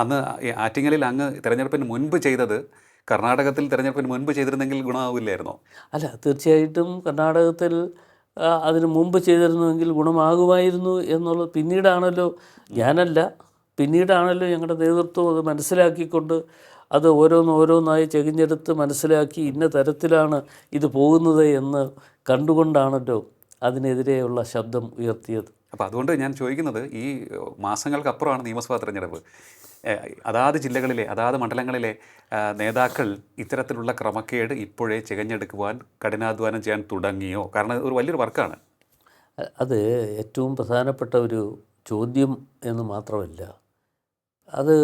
അന്ന് ഈ ആറ്റിങ്ങലിൽ അങ്ങ് തിരഞ്ഞെടുപ്പിന് മുൻപ് ചെയ്തത് കർണാടകത്തിൽ തിരഞ്ഞെടുപ്പിന് മുൻപ് ചെയ്തിരുന്നെങ്കിൽ ഗുണമാവില്ലായിരുന്നോ? അല്ല, തീർച്ചയായിട്ടും കർണാടകത്തിൽ അതിന് മുമ്പ് ചെയ്തിരുന്നുവെങ്കിൽ ഗുണമാകുമായിരുന്നു എന്നുള്ളത് പിന്നീടാണല്ലോ, ഞാനല്ല, പിന്നീടാണല്ലോ ഞങ്ങളുടെ നേതൃത്വം അത് മനസ്സിലാക്കിക്കൊണ്ട് അത് ഓരോന്നോരോന്നായി ചെകിഞ്ഞെടുത്ത് മനസ്സിലാക്കി ഇന്ന തരത്തിലാണ് ഇത് പോകുന്നത് എന്ന് കണ്ടുകൊണ്ടാണല്ലോ അതിനെതിരെയുള്ള ശബ്ദം ഉയർത്തിയത്. അപ്പോൾ അതുകൊണ്ട് ഞാൻ ചോദിക്കുന്നത്, ഈ മാസങ്ങൾക്കപ്പുറമാണ് നിയമസഭാ തിരഞ്ഞെടുപ്പ്. അതാത് ജില്ലകളിലെ അതാത് മണ്ഡലങ്ങളിലെ നേതാക്കൾ ഇത്തരത്തിലുള്ള ക്രമക്കേട് ഇപ്പോഴേ ചികഞ്ഞെടുക്കുവാൻ കഠിനാധ്വാനം ചെയ്യാൻ തുടങ്ങിയോ? കാരണം ഒരു വലിയൊരു വർക്കാണ് അത്. ഏറ്റവും പ്രധാനപ്പെട്ട ഒരു ചോദ്യം എന്ന് മാത്രമല്ല, അത്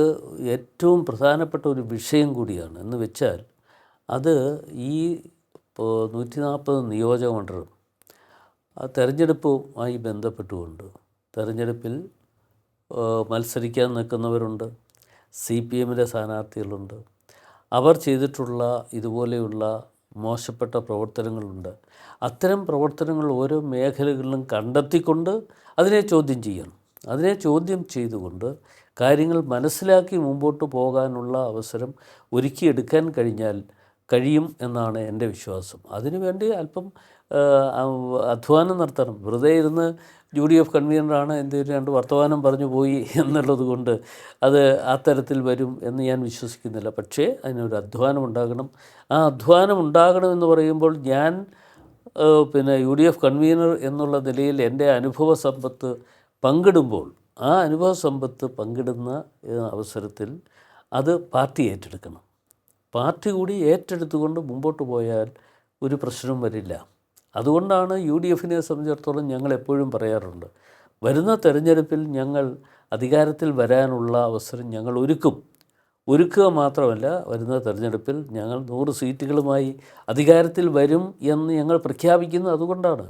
ഏറ്റവും പ്രധാനപ്പെട്ട ഒരു വിഷയം കൂടിയാണ്. എന്ന് വെച്ചാൽ അത് ഈ 140 നിയോജക മണ്ഡലം ആ തെരഞ്ഞെടുപ്പുമായി ബന്ധപ്പെട്ടുകൊണ്ട് തെരഞ്ഞെടുപ്പിൽ മത്സരിക്കാൻ നിൽക്കുന്നവരുണ്ട്, CPMലെ സ്ഥാനാർത്ഥികളുണ്ട്. അവർ ചെയ്തിട്ടുള്ള ഇതുപോലെയുള്ള മോശപ്പെട്ട പ്രവർത്തനങ്ങളുണ്ട്. അത്തരം പ്രവർത്തനങ്ങൾ ഓരോ മേഖലകളിലും കണ്ടെത്തിക്കൊണ്ട് അതിനെ ചോദ്യം ചെയ്യണം. അതിനെ ചോദ്യം ചെയ്തുകൊണ്ട് കാര്യങ്ങൾ മനസ്സിലാക്കി മുമ്പോട്ട് പോകാനുള്ള അവസരം ഒരുക്കിയെടുക്കാൻ കഴിയും എന്നാണ് എൻ്റെ വിശ്വാസം. അതിനുവേണ്ടി അല്പം അധ്വാനം നടത്തണം. വെറുതെ ഇരുന്ന് UDF കൺവീനറാണ് എന്തെങ്കിലും 2 വർത്തമാനം പറഞ്ഞു പോയി എന്നുള്ളത് കൊണ്ട് അത് ആ തരത്തിൽ വരും എന്ന് ഞാൻ വിശ്വസിക്കുന്നില്ല. പക്ഷേ അതിനൊരു അധ്വാനം ഉണ്ടാകണം. ആ അധ്വാനം ഉണ്ടാകണമെന്ന് പറയുമ്പോൾ ഞാൻ UDF കൺവീനർ എന്നുള്ള നിലയിൽ എൻ്റെ അനുഭവ സമ്പത്ത് പങ്കിടുമ്പോൾ ആ അനുഭവ സമ്പത്ത് പങ്കിടുന്ന അവസരത്തിൽ അത് പാർട്ടി ഏറ്റെടുക്കണം. പാർട്ടി കൂടി ഏറ്റെടുത്തുകൊണ്ട് മുമ്പോട്ട് പോയാൽ ഒരു പ്രശ്നവും വരില്ല. അതുകൊണ്ടാണ് UDFനെ സംബന്ധിച്ചിടത്തോളം ഞങ്ങൾ എപ്പോഴും പറയാറുണ്ട്, വരുന്ന തെരഞ്ഞെടുപ്പിൽ ഞങ്ങൾ അധികാരത്തിൽ വരാനുള്ള അവസരം ഞങ്ങൾ ഒരുക്കുക മാത്രമല്ല, വരുന്ന തെരഞ്ഞെടുപ്പിൽ ഞങ്ങൾ 100 സീറ്റുകളുമായി അധികാരത്തിൽ വരും എന്ന് ഞങ്ങൾ പ്രഖ്യാപിക്കുന്നത് അതുകൊണ്ടാണ്.